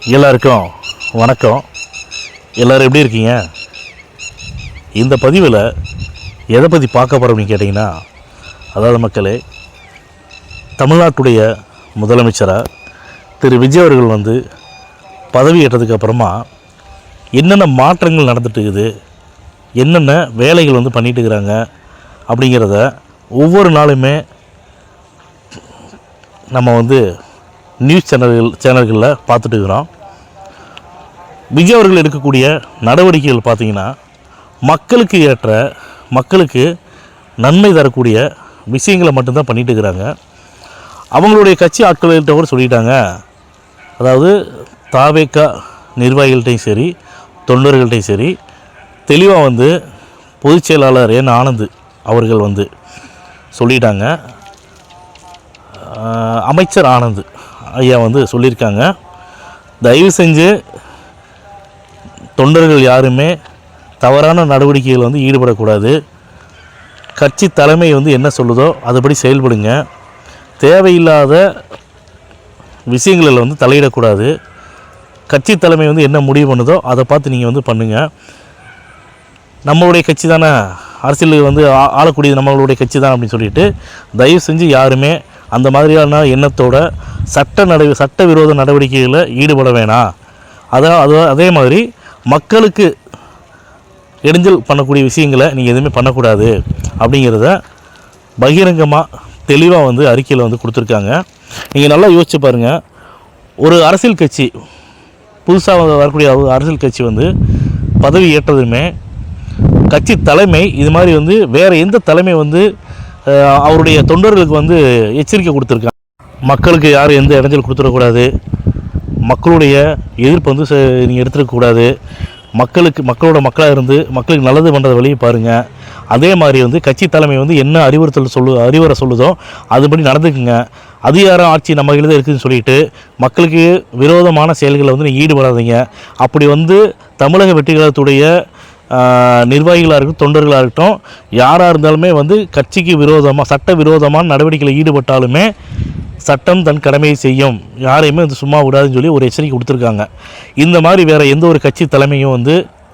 எல்லாருக்கும் வணக்கம். எல்லோரும் எப்படி இருக்கீங்க? இந்த பதிவில் எதை பற்றி பார்க்க போகிறோம் அப்படின்னு கேட்டிங்கன்னா, அதாவது மக்களே, தமிழ்நாட்டுடைய முதலமைச்சராக திரு விஜய் அவர்கள் பதவி ஏற்றதுக்கு அப்புறமா என்னென்ன மாற்றங்கள் நடந்துட்டு இருக்குது, என்னென்ன வேலைகள் பண்ணிட்டு இருக்கிறாங்க அப்படிங்கிறத ஒவ்வொரு நாளுமே நம்ம நியூஸ் சேனல்களில் பார்த்துட்டு இருக்கிறோம். விஜய் அவர்கள் எடுக்கக்கூடிய நடவடிக்கைகள் பார்த்திங்கன்னா மக்களுக்கு ஏற்ற, மக்களுக்கு நன்மை தரக்கூடிய விஷயங்களை மட்டும்தான் பண்ணிகிட்டு இருக்கிறாங்க. அவங்களுடைய கட்சி ஆட்கள்கிட்ட கூட சொல்லிட்டாங்க, அதாவது தாவேக்கா நிர்வாகிகள்கிட்டையும் சரி, தொண்டர்கள்ட்டையும் சரி, தெளிவாக பொதுச் செயலாளர் என் ஆனந்த் அவர்கள் சொல்லிட்டாங்க. அமைச்சர் ஆனந்த் ஐயா சொல்லியிருக்காங்க, தயவு செஞ்சு தொண்டர்கள் யாருமே தவறான நடவடிக்கைகள் ஈடுபடக்கூடாது. கட்சி தலைமை என்ன சொல்லுதோ அதுபடி செயல்படுங்க. தேவையில்லாத விஷயங்களில் தலையிடக்கூடாது. கட்சி தலைமை என்ன முடிவு பண்ணுதோ அதை பார்த்து நீங்கள் பண்ணுங்கள். நம்மளுடைய கட்சி தானே, அரசியல் ஆளக்கூடியது நம்மளுடைய கட்சி தான் அப்படின்னு சொல்லிட்டு தயவு செஞ்சு யாருமே அந்த மாதிரியான எண்ணத்தோட சட்டவிரோத நடவடிக்கைகளில் ஈடுபட வேணாம். அதே மாதிரி மக்களுக்கு இடைஞ்சல் பண்ணக்கூடிய விஷயங்களை நீங்கள் எதுவுமே பண்ணக்கூடாது அப்படிங்கிறத பகிரங்கமாக தெளிவாக அறிக்கையில் கொடுத்துருக்காங்க. நீங்கள் நல்லா யோசிச்சு பாருங்கள். ஒரு அரசியல் கட்சி, புதுசாக வரக்கூடிய அரசியல் கட்சி பதவி ஏற்றதுமே கட்சி தலைமை இது மாதிரி வேறு எந்த தலைமை அவருடைய தொண்டர்களுக்கு எச்சரிக்கை கொடுத்துருக்காங்க. மக்களுக்கு யாரும் எந்த இடைஞ்சல் கொடுத்துடக்கூடாது, மக்களுடைய எதிர்ப்பு நீங்கள் எடுத்துடக்கூடாது, மக்களோட மக்களாக இருந்து மக்களுக்கு நல்லது பண்ணுறது வழியை பாருங்கள். அதே மாதிரி கட்சி தலைமை என்ன அறிவுரை சொல்லுதோ அதுபடி நடந்துக்குங்க. அதிகாரம் ஆட்சி நம்ம கையில் தான் இருக்குதுன்னு சொல்லிட்டு மக்களுக்கு விரோதமான செயல்களை நீங்கள் ஈடுபடாதீங்க. அப்படி தமிழக வெற்றி கழகத்துடைய நிர்வாகிகளாக இருக்கட்டும், தொண்டர்களாக இருக்கட்டும், யாராக இருந்தாலுமே கட்சிக்கு விரோதமாக சட்ட விரோதமான நடவடிக்கையில் ஈடுபட்டாலுமே சட்டம் தன் கடமையை செய்யும், யாரையுமே சும்மா விடாதுன்னு சொல்லி ஒரு எச்சரிக்கை கொடுத்துருக்காங்க. இந்த மாதிரி வேறு எந்த ஒரு கட்சி தலைமையும்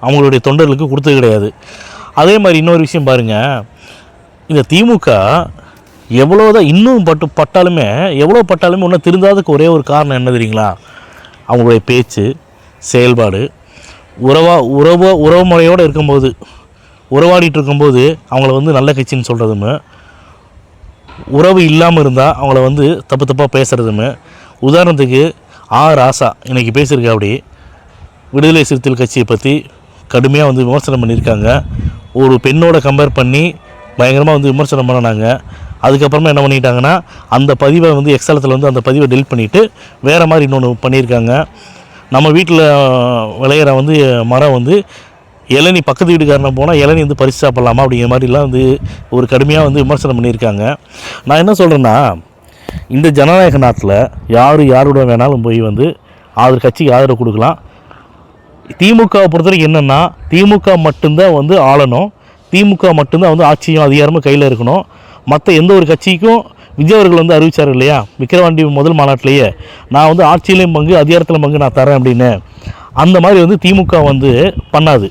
அவங்களுடைய தொண்டர்களுக்கு கொடுத்தது கிடையாது. அதே மாதிரி இன்னொரு விஷயம் பாருங்கள், இந்த திமுக எவ்வளோதான் இன்னும் பட்டாலுமே இன்னும் திருந்தாததுக்கு ஒரே ஒரு காரணம் என்ன தெரியுங்களா? அவங்களுடைய பேச்சு, செயல்பாடு. உறவு முறையோடு இருக்கும்போது, உறவாடிட்டு இருக்கும்போது அவங்கள நல்ல கட்சின்னு சொல்கிறதுமே, உறவு இல்லாமல் இருந்தால் அவங்கள தப்பாக பேசுகிறதுமே. உதாரணத்துக்கு ராசா இன்றைக்கி பேசியிருக்கா, அப்படி விடுதலை சிறுத்தைகள் கட்சியை பற்றி கடுமையாக விமர்சனம் பண்ணியிருக்காங்க. ஒரு பெண்ணோட கம்பேர் பண்ணி பயங்கரமாக விமர்சனம் பண்ணினாங்க. அதுக்கப்புறமா என்ன பண்ணிட்டாங்கன்னா, அந்த பதிவை எக்ஸலத்தில் அந்த பதிவை டெலிட் பண்ணிவிட்டு வேறு மாதிரி இன்னொன்று பண்ணியிருக்காங்க. நம்ம வீட்டில் விளையிற மரம் இளநீ பக்கத்து வீட்டுக்காரனை போனால் இளநீ பறித்து சாப்பிட்லாமா அப்படிங்கிற மாதிரிலாம் ஒரு கடுமையாக விமர்சனம் பண்ணியிருக்காங்க. நான் என்ன சொல்கிறேன்னா, இந்த ஜனநாயக நாட்டில் யாரோட வேணாலும் போய் கட்சிக்கு ஆதரவு கொடுக்கலாம். திமுகவை பொறுத்தவரைக்கும் என்னென்னா, திமுக மட்டும்தான் ஆளணும், திமுக மட்டும்தான் ஆட்சியும் அதிகாரமும் கையில் இருக்கணும். மற்ற எந்த ஒரு கட்சிக்கும் விஜய் அவர்கள் அறிவிச்சார் இல்லையா, விக்கிரவாண்டி முதல் மாநாட்டிலேயே, நான் ஆட்சியிலையும் பங்கு அதிகாரத்திலும் பங்கு நான் தரேன் அப்படின்னு. அந்த மாதிரி திமுக பண்ணாது.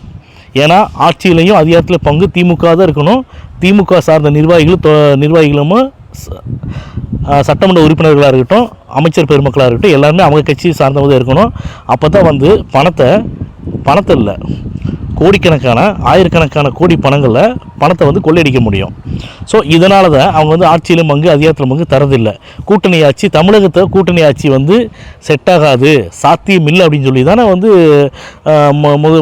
ஏன்னா ஆட்சியிலையும் அதிகாரத்தில் பங்கு திமுக தான் இருக்கணும். திமுக சார்ந்த நிர்வாகிகளும் சட்டமன்ற உறுப்பினர்களாக இருக்கட்டும், அமைச்சர் பெருமக்களாக இருக்கட்டும், எல்லாருமே அவங்க கட்சி சார்ந்தவங்க இருக்கணும். அப்போ தான் பணத்தை இல்லை, கோடிக்கணக்கான ஆயிரக்கணக்கான கோடி பணத்தை கொள்ளையடிக்க முடியும். ஸோ இதனால தான் அவங்க ஆட்சியிலும் பங்கு அதிகாரத்திலும் பங்கு தரதில்லை. கூட்டணி ஆட்சி, தமிழகத்தை கூட்டணி ஆட்சி செட் ஆகாது, சாத்தியம் இல்லை அப்படின்னு சொல்லி தானே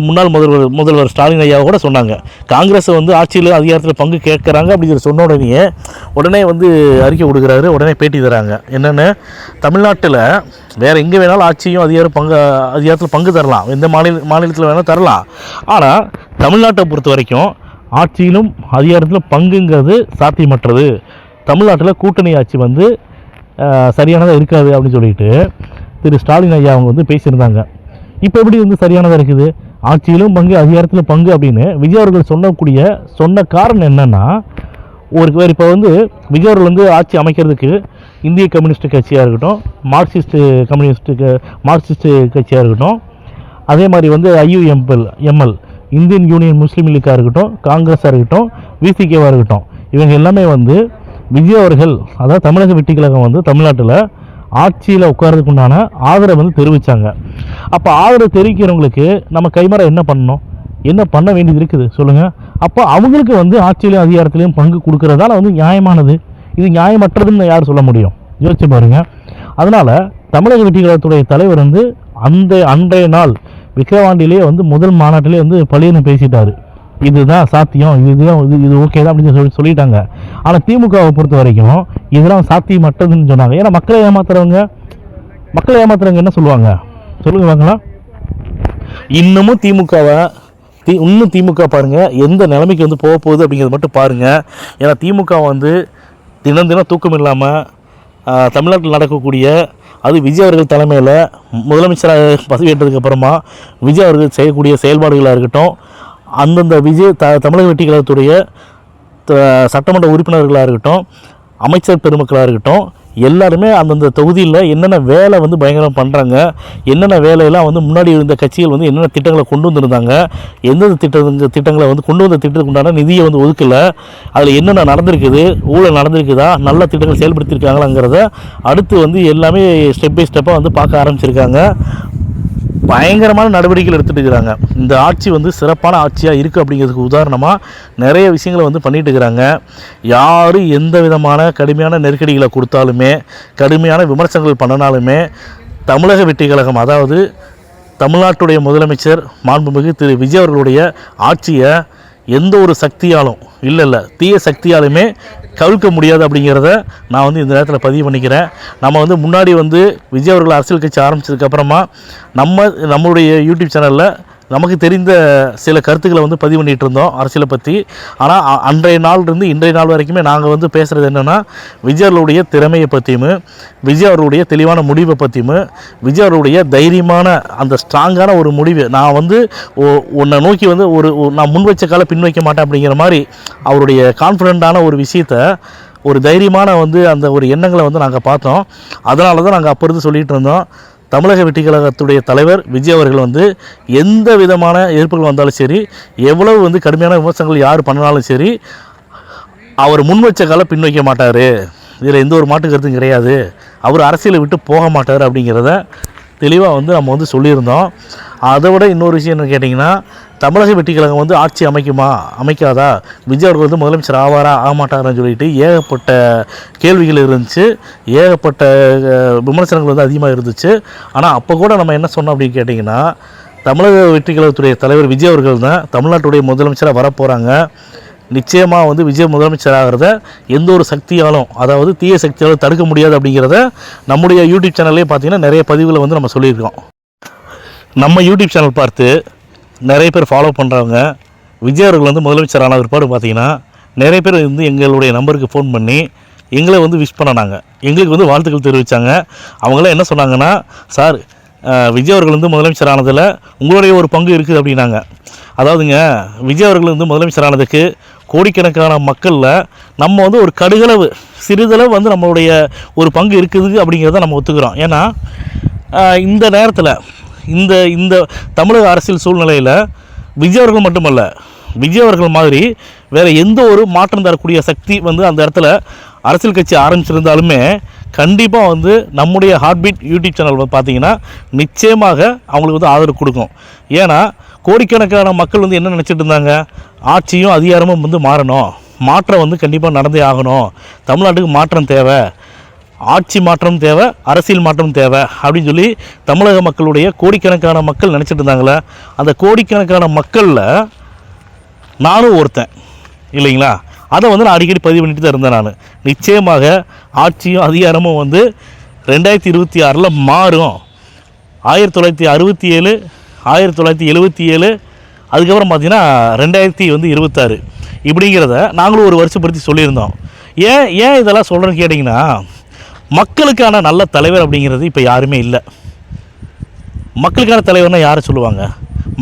முன்னாள் முதல்வர் ஸ்டாலின் ஐயா கூட சொன்னாங்க. காங்கிரஸ் ஆட்சியில் அதிகாரத்தில் பங்கு கேட்குறாங்க அப்படின்னு சொன்ன உடனே அறிக்கை கொடுக்குறாரு, உடனே பேட்டி தராங்க. என்னென்னு, தமிழ்நாட்டில் வேறு எங்கே வேணாலும் ஆட்சியும் அதிகாரத்தில் பங்கு தரலாம், எந்த மாநிலத்தில் வேணாலும் தரலாம். ஆனால் தமிழ்நாட்டை பொறுத்த வரைக்கும் ஆட்சியிலும் அதிகாரத்திலும் பங்குங்கிறது சாத்தியமற்றது. தமிழ்நாட்டில் கூட்டணி ஆட்சி சரியானதாக இருக்காது அப்படின்னு சொல்லிட்டு திரு ஸ்டாலின் ஐயா அவங்க பேசியிருந்தாங்க. இப்போ எப்படி சரியானதாக இருக்குது, ஆட்சியிலும் பங்கு அதிகாரத்திலும் பங்கு அப்படின்னு விஜய் அவர்கள் சொன்ன காரணம் என்னென்னா, இப்போ விஜய் அவர்கள் ஆட்சி அமைக்கிறதுக்கு இந்திய கம்யூனிஸ்ட் கட்சியாக இருக்கட்டும், மார்க்சிஸ்ட்டு கட்சியாக இருக்கட்டும், அதே மாதிரி வந்து எம்எல் இந்தியன் யூனியன் முஸ்லீம் லீக்காக இருக்கட்டும், காங்கிரஸாக இருக்கட்டும், விசிகேவாக இருக்கட்டும், இவங்க எல்லாமே வந்து விஜய் அவர்கள், அதாவது தமிழக வெற்றி கழகம் வந்து தமிழ்நாட்டில் ஆட்சியில் உட்கார்றதுக்கு உண்டான ஆதரவை வந்து தெரிவித்தாங்க. அப்போ ஆதரவு தெரிவிக்கிறவங்களுக்கு நம்ம கைமாற என்ன பண்ணணும், என்ன பண்ண வேண்டியது இருக்குது சொல்லுங்கள். அப்போ அவங்களுக்கு வந்து ஆட்சியிலையும் அதிகாரத்திலையும் பங்கு கொடுக்குறதால வந்து நியாயமானது. இது நியாயமற்றதுன்னு யார் சொல்ல முடியும்? யோசிச்சு பாருங்கள். அதனால் தமிழக வெற்றி கழகத்துடைய தலைவர் வந்து அன்றைய நாள் விக்கிரவாண்டியிலே வந்து முதல் மாநாட்டிலே வந்து பழியன்னு பேசிட்டார். இதுதான் சாத்தியம், இது ஓகே தான் அப்படின்னு சொல்லிட்டாங்க. ஆனால் திமுகவை பொறுத்த வரைக்கும் இதெல்லாம் சாத்தியமற்றதுன்னு சொன்னாங்க. ஏன்னா மக்களை ஏமாத்துறவங்க என்ன சொல்லுவாங்க சொல்லுங்க வாங்கலாம். இன்னமும் திமுக பாருங்கள் எந்த நிலைமைக்கு வந்து போக போகுது அப்படிங்கிறது மட்டும் பாருங்கள். ஏன்னா திமுக வந்து தினம் தூக்கம் இல்லாமல் தமிழ்நாட்டில் நடக்கக்கூடிய, அது விஜய் அவர்கள் தலைமையில் முதலமைச்சராக பதவியேற்றதுக்கு அப்புறமா விஜய் அவர்கள் செய்யக்கூடிய செயல்பாடுகளாக இருக்கட்டும், அந்தந்த தமிழக வெற்றி கழகத்துடைய சட்டமன்ற உறுப்பினர்களாக இருக்கட்டும், அமைச்சர் பெருமக்களாக இருக்கட்டும், எல்லாருமே அந்தந்த தொகுதியில் என்னென்ன வேலை வந்து பயங்கரம் பண்ணுறாங்க, என்னென்ன வேலையெல்லாம் வந்து முன்னாடி இருந்த கட்சிகள் வந்து என்னென்ன திட்டங்களை கொண்டு வந்திருந்தாங்க, எந்தெந்த திட்டங்களை வந்து கொண்டு வந்த திட்டத்துக்கு உண்டான நிதியை வந்து ஒதுக்கலை, அதில் என்னென்ன நடந்திருக்குது, ஊழல் நடந்திருக்குதா, நல்ல திட்டங்கள் செயல்படுத்தியிருக்காங்களாங்கிறத அடுத்து வந்து எல்லாமே ஸ்டெப் பை ஸ்டெப்பாக வந்து பார்க்க ஆரம்பிச்சிருக்காங்க. பயங்கரமான நடவடிக்கைகள் எடுத்துகிட்டு இருக்கிறாங்க. இந்த ஆட்சி வந்து சிறப்பான ஆட்சியாக இருக்குது அப்படிங்கிறதுக்கு உதாரணமாக நிறைய விஷயங்களை வந்து பண்ணிகிட்டு இருக்கிறாங்க. யார் எந்த விதமான கடுமையான நெருக்கடிகளை கொடுத்தாலுமே, கடுமையான விமர்சனங்கள் பண்ணினாலுமே, தமிழக வெற்றி கழகம், அதாவது தமிழ்நாட்டுடைய முதலமைச்சர் மாண்புமிகு திரு விஜய் அவர்களுடைய ஆட்சியை எந்த ஒரு சக்தியாலும் தீய சக்தியாலுமே கவிழ்க்க முடியாது அப்படிங்கிறத நான் வந்து இந்த நேரத்தில் பதிவு பண்ணிக்கிறேன். நம்ம வந்து முன்னாடி வந்து விஜய் அவர்கள் அரசியல் கட்சி ஆரம்பித்ததுக்கப்புறமா நம்மளுடைய யூடியூப் சேனலில் நமக்கு தெரிந்த சில கருத்துக்களை வந்து பதிவு பண்ணிகிட்டு இருந்தோம் அரசியலை பற்றி. ஆனால் அன்றைய நாள்லேருந்து இன்றைய நாள் வரைக்குமே நாங்கள் வந்து பேசுகிறது என்னென்னா, விஜய் அவர்களுடைய திறமையை பற்றியும், விஜய் அவர்களுடைய தெளிவான முடிவை பற்றியும், விஜய் அவர்களுடைய தைரியமான அந்த ஸ்ட்ராங்கான ஒரு முடிவு, நான் வந்து உன்னை நோக்கி வந்து நான் முன் வச்ச காலை பின் வைக்க மாட்டேன் அப்படிங்கிற மாதிரி அவருடைய கான்ஃபிடென்ட்டான ஒரு விஷயத்தை, ஒரு தைரியமான வந்து அந்த ஒரு எண்ணங்களை வந்து நாங்கள் பார்த்தோம். அதனால தான் நாங்கள் அப்போ இருந்து சொல்லிகிட்டு இருந்தோம், தமிழக வெற்றி கழகத்துடைய தலைவர் விஜய் அவர்கள் வந்து எந்த விதமான எதிர்ப்புகள் வந்தாலும் சரி, எவ்வளவு வந்து கடுமையான விமர்சனங்கள் யார் பண்ணாலும் சரி, அவர் முன் வச்ச காலை பின் வைக்க மாட்டார், இதில் எந்த ஒரு மாற்று கருத்தும் கிடையாது, அவர் அரசியலை விட்டு போக மாட்டார் அப்படிங்கிறத தெளிவாக வந்து நம்ம வந்து சொல்லியிருந்தோம். அதை விட இன்னொரு விஷயம் என்ன கேட்டிங்கன்னா, தமிழக வெற்றி கழகம் வந்து ஆட்சி அமைக்காதா, விஜய் அவர்கள் வந்து முதலமைச்சர் ஆவாரா ஆகமாட்டாரான்னு சொல்லிட்டு ஏகப்பட்ட கேள்விகள் இருந்துச்சு, ஏகப்பட்ட விமர்சனங்கள் வந்து அதிகமாக இருந்துச்சு. ஆனால் அப்போ கூட நம்ம என்ன சொன்னோம் அப்படின்னு கேட்டிங்கன்னா, தமிழக வெற்றி கழகத்துடைய தலைவர் விஜய் அவர்கள் தான் தமிழ்நாட்டுடைய முதலமைச்சராக வரப்போகிறாங்க. நிச்சயமாக வந்து விஜய் முதலமைச்சராகிறத எந்த ஒரு சக்தியாலும், அதாவது தீய சக்தியாலும் தடுக்க முடியாது அப்படிங்கிறத நம்முடைய யூடியூப் சேனல்லே பார்த்திங்கன்னா நிறைய பதிவுகளை வந்து நம்ம சொல்லியிருக்கோம். நம்ம யூடியூப் சேனல் பார்த்து நிறைய பேர் ஃபாலோ பண்ணுறவங்க, விஜய் அவர்கள் வந்து முதலமைச்சர் ஆன பிற்பாடு பார்த்திங்கன்னா நிறைய பேர் வந்து எங்களுடைய நம்பருக்கு ஃபோன் பண்ணி எங்களை வந்து விஷ் பண்ணாங்க, எங்களுக்கு வந்து வாழ்த்துக்கள் தெரிவித்தாங்க. அவங்களாம் என்ன சொன்னாங்கன்னா, சார் விஜய் அவர்கள் வந்து முதலமைச்சர் ஆனதில் உங்களுடைய ஒரு பங்கு இருக்குது அப்படின்னாங்க. அதாவதுங்க, விஜய் அவர்கள் வந்து முதலமைச்சர் ஆனதுக்கு கோடிக்கணக்கான மக்களில் நம்ம வந்து ஒரு கடுகளவு சிறிதளவு வந்து நம்மளுடைய ஒரு பங்கு இருக்குது அப்படிங்கிறத நம்ம ஒத்துக்கிறோம். ஏன்னா இந்த நேரத்தில் இந்த தமிழக அரசியல் சூழ்நிலையில் விஜய் அவர்கள் மட்டுமல்ல, விஜய் அவர்கள் மாதிரி வேறு எந்த ஒரு மாற்றம் தரக்கூடிய சக்தி வந்து அந்த இடத்துல அரசியல் கட்சி ஆரம்பிச்சிருந்தாலுமே கண்டிப்பாக வந்து நம்முடைய ஹார்ட்பீட் யூடியூப் சேனல் வந்து பார்த்திங்கன்னா நிச்சயமாக அவங்களுக்கு வந்து ஆதரவு கொடுக்கும். ஏன்னா கோடிக்கணக்கான மக்கள் வந்து என்ன நினச்சிட்டு இருந்தாங்க, ஆட்சியும் அதிகாரமும் வந்து மாற்றம் வந்து கண்டிப்பாக நடந்தே ஆகணும், தமிழ்நாட்டுக்கு மாற்றம் தேவை, ஆட்சி மாற்றம் தேவை, அரசியல் மாற்றம் தேவை அப்படின்னு சொல்லி தமிழக மக்களுடைய கோடிக்கணக்கான மக்கள் நினச்சிட்டு இருந்தாங்களே. அந்த கோடிக்கணக்கான மக்களில் நானும் ஒருத்தன் இல்லைங்களா. அதை வந்து நான் அடிக்கடி பதிவு பண்ணிட்டு தான் இருந்தேன். நான் நிச்சயமாக ஆட்சியும் அதிகாரமும் வந்து 2026 மாறும். 1967, 1977, அதுக்கப்புறம் பார்த்திங்கன்னா 2026 இப்படிங்கிறத நாங்களும் ஒரு வருஷப்படுத்தி சொல்லியிருந்தோம். ஏன் இதெல்லாம் சொல்கிறேன்னு கேட்டிங்கன்னா, மக்களுக்கான நல்ல தலைவர் அப்படிங்கிறது இப்போ யாருமே இல்லை. மக்களுக்கான தலைவர்னால் யாரை சொல்லுவாங்க?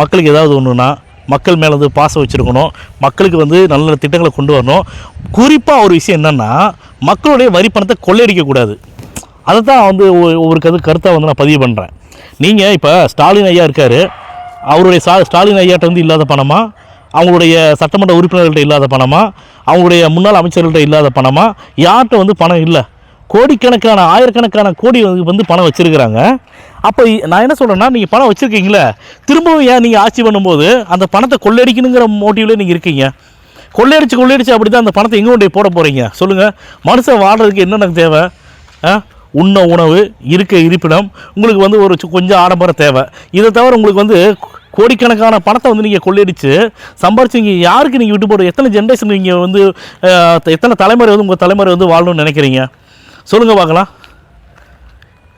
மக்களுக்கு ஏதாவது ஒன்றுனா மக்கள் மேலே வந்து பாசம் வச்சுருக்கணும், மக்களுக்கு வந்து நல்ல திட்டங்களை கொண்டு வரணும். குறிப்பாக ஒரு விஷயம் என்னென்னா, மக்களுடைய வரி பணத்தை கொள்ளையடிக்கக்கூடாது. அதை தான் வந்து ஒரு கருத்தாக வந்து நான் பதிவு பண்ணுறேன். நீங்கள் இப்போ ஸ்டாலின் ஐயா இருக்கார், அவருடைய ஸ்டாலின் ஐயாட்ட வந்து இல்லாத பணமா, அவங்களுடைய சட்டமன்ற உறுப்பினர்கள்ட்ட இல்லாத பணமா, அவங்களுடைய முன்னாள் அமைச்சர்கள்ட்ட இல்லாத பணமா, யார்கிட்ட வந்து பணம் இல்லை? கோடிக்கணக்கான ஆயிரக்கணக்கான கோடி வந்து பணம் வச்சுருக்கிறாங்க. அப்போ நான் என்ன சொல்கிறேன்னா, நீங்கள் பணம் வச்சுருக்கீங்களே, திரும்பவும் ஏன் நீங்கள் ஆட்சி பண்ணும்போது அந்த பணத்தை கொள்ளையடிக்கணுங்கிற மோட்டிவ்லேயே நீங்கள் இருக்கீங்க? கொள்ளையடிச்சு அப்படி தான் அந்த பணத்தை எங்கே கொண்டு போட போகிறீங்க சொல்லுங்கள்? மனுஷன் வாழ்கிறதுக்கு என்னென்ன தேவை? உண்ண உணவு, இருக்க இருப்பிடம், உங்களுக்கு வந்து ஒரு கொஞ்சம் ஆடம்பரம் தேவை. இதை தவிர உங்களுக்கு வந்து கோடிக்கணக்கான பணத்தை வந்து நீங்கள் கொள்ளையடிச்சு சம்பாரிச்சு இங்கே யாருக்கு நீங்கள் விட்டு போடுற? எத்தனை ஜென்ரேஷன் நீங்கள் வந்து எத்தனை தலைமுறை வந்து உங்கள் தலைமுறை வந்து வாழணும்னு நினைக்கிறீங்க சொல்லுங்கள் பார்க்கலாம்.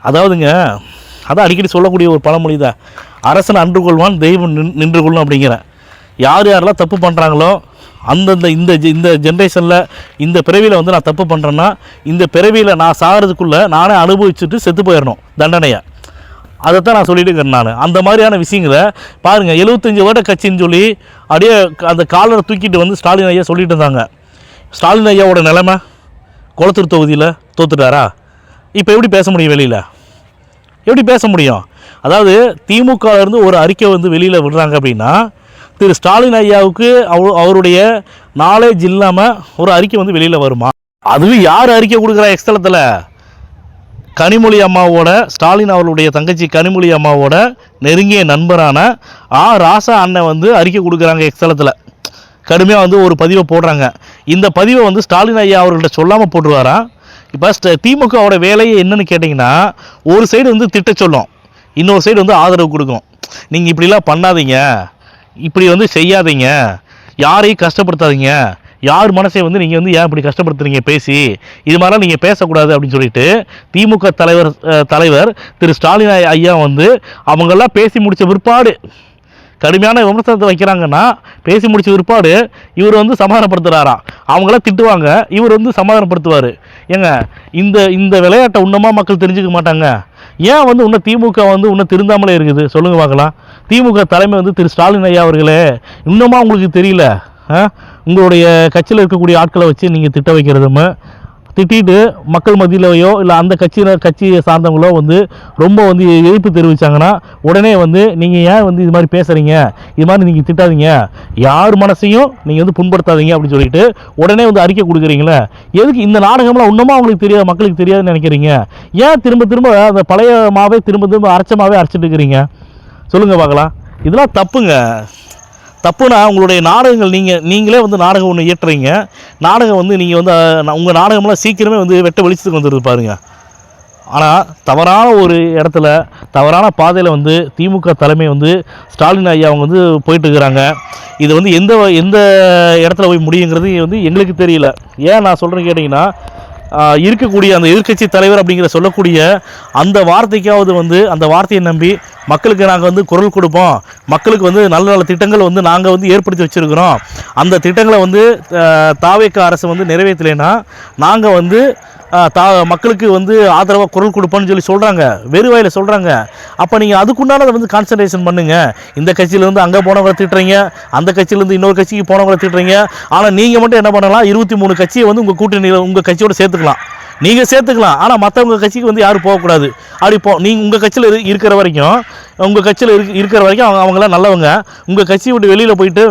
அதாவதுங்க, அதான் அடிக்கடி சொல்லக்கூடிய ஒரு பழமொழி தான், அரசன் அன்று கொள்வான் தெய்வம் நின்று கொள்ளும் அப்படிங்கிறேன். யார் யாரெல்லாம் தப்பு பண்ணுறாங்களோ அந்தந்த இந்த ஜென்ரேஷனில் இந்த பிறவியில் வந்து நான் தப்பு பண்ணுறேன்னா, இந்த பிறவியில் நான் சாகிறதுக்குள்ளே நானே அனுபவிச்சுட்டு செத்து போயிடணும் தண்டனையை. அதைத்தான் நான் சொல்லிட்டு இருக்கேன். நான் அந்த மாதிரியான விஷயங்களை பாருங்கள், 75 வருட கட்சின்னு சொல்லி அப்படியே அந்த காலரை தூக்கிட்டு வந்து ஸ்டாலின் ஐயா சொல்லிட்டு இருந்தாங்க. ஸ்டாலின் ஐயாவோட நிலைமை குளத்தூர் தொகுதியில் தோத்துட்டாரா? இப்போ எப்படி பேச முடியும்? வெளியில் எப்படி பேச முடியும்? அதாவது திமுகவிலேருந்து ஒரு அறிக்கை வந்து வெளியில் விடுறாங்க அப்படின்னா, திரு ஸ்டாலின் ஐயாவுக்கு அவருடைய நாலேஜ் இல்லாமல் ஒரு அறிக்கை வந்து வெளியில் வருமா? அதுவும் யார் அறிக்கை கொடுக்குறா? எக்ஸ்தலத்தில் கனிமொழி அம்மாவோட, ஸ்டாலின் அவர்களுடைய தங்கச்சி கனிமொழி அம்மாவோட நெருங்கிய நண்பரான ராசா அண்ணன் வந்து அறிக்கை கொடுக்குறாங்க. எக்ஸ்தலத்தில் கடுமையாக வந்து ஒரு பதிவை போடுறாங்க. இந்த பதிவை வந்து ஸ்டாலின் ஐயா அவர்கள்ட்ட சொல்லாமல் போட்டுருவாரா? இப்போ திமுகவோட வேலையை என்னன்னு கேட்டிங்கன்னா, ஒரு சைடு வந்து திட்ட சொல்லும், இன்னொரு சைடு வந்து ஆதரவு கொடுக்கும். நீங்கள் இப்படிலாம் பண்ணாதீங்க, இப்படி வந்து செய்யாதீங்க, யாரையும் கஷ்டப்படுத்தாதீங்க, யார் மனசை வந்து நீங்கள் வந்து ஏன் இப்படி கஷ்டப்படுத்துறீங்க பேசி, இது மாதிரிலாம் நீங்கள் பேசக்கூடாது அப்படின்னு சொல்லிட்டு திமுக தலைவர் திரு ஸ்டாலின் ஐயா வந்து அவங்கெல்லாம் பேசி முடித்த பிற்பாடு கடுமையான விமர்சனத்தை வைக்கிறாங்கன்னா, பேசி முடிச்ச பிற்பாடு இவர் வந்து சமாதானப்படுத்துகிறாராம். அவங்களாம் திட்டுவாங்க, இவர் வந்து சமாதானப்படுத்துவார். ஏங்க, இந்த விளையாட்டை இன்னமாக மக்கள் தெரிஞ்சுக்க மாட்டாங்க. ஏன் வந்து இன்னும் திமுக வந்து இன்னும் திருந்தாமலே இருக்குது சொல்லுங்கள் பார்க்கலாம். திமுக தலைமை வந்து திரு ஸ்டாலின் ஐயா அவர்களே, இன்னுமா உங்களுக்கு தெரியல? உங்களுடைய கட்சியில் இருக்கக்கூடிய ஆட்களை வச்சு நீங்கள் திட்ட வைக்கிறதும், திட்டிட்டு மக்கள் மத்தியிலையோ இல்லை அந்த கட்சியை சார்ந்தவங்களோ வந்து ரொம்ப வந்து எதிர்ப்பு தெரிவித்தாங்கன்னா, உடனே வந்து நீங்கள் ஏன் வந்து இது மாதிரி பேசுகிறீங்க, இது மாதிரி நீங்கள் திட்டாதீங்க, யார் மனசையும் நீங்கள் வந்து புண்படுத்தாதீங்க அப்படின்னு சொல்லிட்டு உடனே வந்து அறிக்கை கொடுக்குறீங்களே, எதுக்கு இந்த நாடகம்லாம் இன்னமும் அவங்களுக்கு தெரியாது, மக்களுக்கு தெரியாதுன்னு நினைக்கிறீங்க? ஏன் திரும்ப அந்த பழைய மாவே திரும்ப அரைச்சமாவே அரைச்சிட்டு இருக்கிறீங்க சொல்லுங்கள் பார்க்கலாம். இதெல்லாம் தப்புங்க. தப்புனா உங்களுடைய நாடகங்கள் நீங்களே வந்து நாடகம் ஒன்று இயற்றுறீங்க. நாடகம் வந்து நீங்கள் வந்து உங்கள் நாடகம்லாம் சீக்கிரமே வந்து வெட்ட வெளிச்சத்துக்கு வந்துடுது பாருங்கள். ஆனால் தவறான ஒரு இடத்துல, தவறான பாதையில் வந்து திமுக தலைமை வந்து ஸ்டாலின் ஐயா அவங்க வந்து போயிட்டுருக்கிறாங்க. இது வந்து எந்த இடத்துல போய் முடியுங்கிறது வந்து எங்களுக்கு தெரியல. ஏன் நான் சொல்கிறேன்னு கேட்டிங்கன்னா, இருக்கக்கூடிய அந்த எதிர்க்கட்சி தலைவர் அப்படிங்கிற சொல்லக்கூடிய அந்த வார்த்தைக்காவது வந்து அந்த வார்த்தையை நம்பி மக்களுக்கு நாங்கள் வந்து குரல் கொடுப்போம், மக்களுக்கு வந்து நல்ல நல்ல திட்டங்கள் வந்து நாங்கள் வந்து ஏற்படுத்தி வச்சுருக்கிறோம், அந்த திட்டங்களை வந்து தாவேக அரசு வந்து நிறைவேற்றலைன்னா நாங்கள் வந்து மக்களுக்கு வந்து ஆதரவாக குரல் கொடுப்போன்னு சொல்லி சொல்கிறாங்க, வெறுவாயில் சொல்கிறாங்க. அப்போ நீங்கள் அதுக்குண்டானதை வந்து கான்சன்ட்ரேஷன் பண்ணுங்கள். இந்த கட்சியிலேருந்து அங்கே போனவங்களை திட்டுறீங்க, அந்த கட்சியிலேருந்து இன்னொரு கட்சிக்கு போனவங்களை திட்டுறீங்க. ஆனால் நீங்கள் மட்டும் என்ன பண்ணலாம், 23 கட்சியை வந்து உங்கள் கூட்டணியில் உங்கள் கட்சியோடு சேர்த்துக்கலாம், நீங்கள் சேர்த்துக்கலாம். ஆனால் மற்றவங்க கட்சிக்கு வந்து யாரும் போகக்கூடாது. அப்படி நீங்கள் உங்கள் கட்சியில் இருக்கிற வரைக்கும், உங்கள் கட்சியில் இருக்கிற வரைக்கும் அவங்களாம் நல்லவங்க. உங்கள் கட்சியை விட்டு வெளியில் போயிட்டு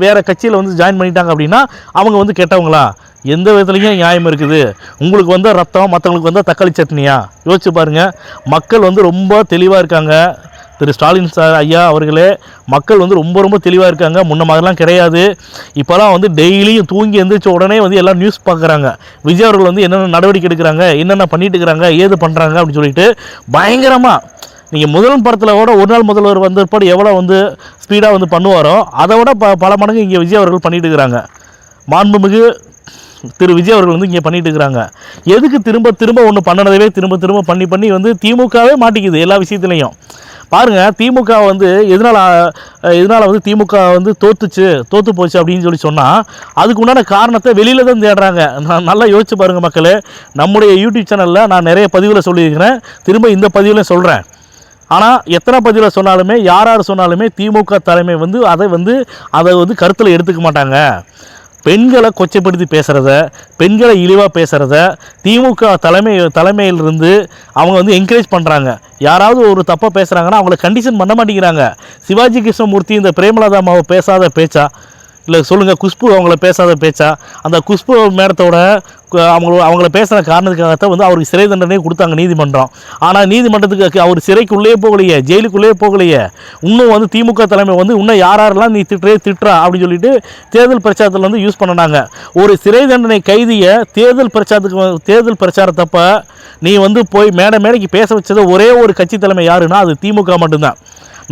வேறு கட்சியில் வந்து ஜாயின் பண்ணிட்டாங்க அப்படின்னா அவங்க வந்து கெட்டவங்களா? எந்த விதத்துலையும் நியாயம் இருக்குது? உங்களுக்கு வந்து ரத்தம், மற்றவங்களுக்கு வந்து தக்காளி சட்னியா? யோசிச்சு பாருங்கள். மக்கள் வந்து ரொம்ப தெளிவாக இருக்காங்க. திரு ஸ்டாலின் ஐயா அவர்களே, மக்கள் வந்து ரொம்ப தெளிவாக இருக்காங்க. முன்ன மாதிரிலாம் கிடையாது. இப்போலாம் வந்து டெய்லியும் தூங்கி எழுந்திரிச்ச உடனே வந்து எல்லாம் நியூஸ் பார்க்குறாங்க. விஜய் அவர்கள் வந்து என்னென்ன நடவடிக்கை எடுக்கிறாங்க, என்னென்ன பண்ணிட்டு இருக்கிறாங்க, ஏது பண்ணுறாங்க அப்படின்னு சொல்லிட்டு பயங்கரமாக, நீங்கள் முதல் படத்தில் கூட ஒரு நாள் முதல்வர் வந்தபாடு எவ்வளோ வந்து ஸ்பீடாக வந்து பண்ணுவாரோ அதை விட பல மடங்கு இங்கே விஜய் அவர்கள் பண்ணிட்டு இருக்கிறாங்க. மாண்புமிகு திரு விஜய் அவர்கள் வந்து இங்கே பண்ணிட்டு இருக்கிறாங்க. எதுக்கு திரும்ப ஒன்று பண்ணனதவே திரும்ப பண்ணி வந்து திமுகவே மாட்டிக்குது எல்லா விஷயத்துலையும். பாருங்கள், திமுக வந்து எதனால் வந்து திமுக வந்து தோற்று போச்சு அப்படின்னு சொல்லி சொன்னால் அதுக்கு உண்டான காரணத்தை வெளியில் தான் தேடுறாங்க. நான் நல்லா யோசிச்சு பாருங்கள் மக்களே. நம்முடைய யூடியூப் சேனலில் நான் நிறைய பதிவில் சொல்லியிருக்கிறேன், திரும்ப இந்த பதிவில் சொல்கிறேன். ஆனால் எத்தனை பதிவில் சொன்னாலுமே, யார் சொன்னாலுமே திமுக தலைமை வந்து அதை வந்து கருத்தில் எடுத்துக்க மாட்டாங்க. பெண்களை கொச்சைப்படுத்தி பேசுகிறத, பெண்களை இழிவாக பேசுகிறத திமுக தலைமையிலிருந்து அவங்க வந்து என்கரேஜ் பண்ணுறாங்க. யாராவது ஒரு தப்பாக பேசுகிறாங்கன்னா அவங்கள கண்டிஷன் பண்ண மாட்டேங்கிறாங்க. சிவாஜி கிருஷ்ணமூர்த்தி இந்த பிரேமலதா அம்மாவை பேசாத பேச்சா, இல்லை சொல்லுங்கள், குஷ்பு அவங்கள பேசாத பேச்சா? அந்த குஷ்பு மேடத்தோட அவங்கள பேசுகிற காரணத்துக்காகத்தான் வந்து அவருக்கு சிறை தண்டனையே கொடுத்தாங்க நீதிமன்றம். ஆனால் நீதிமன்றத்துக்கு அவர் சிறைக்குள்ளேயே போகலையே, ஜெயிலுக்குள்ளேயே போகலையே. இன்னும் வந்து திமுக தலைமை வந்து இன்னும் யாரெல்லாம் நீ திட்டுறா அப்படின்னு சொல்லிட்டு தேர்தல் பிரச்சாரத்தில் வந்து யூஸ் பண்ணினாங்க. ஒரு சிறை தண்டனை கைதியை தேர்தல் பிரச்சாரத்தப்ப நீ வந்து போய் மேடைக்கு பேச வச்சது ஒரே ஒரு கட்சி தலைமை யாருன்னா அது திமுக மட்டும்தான்.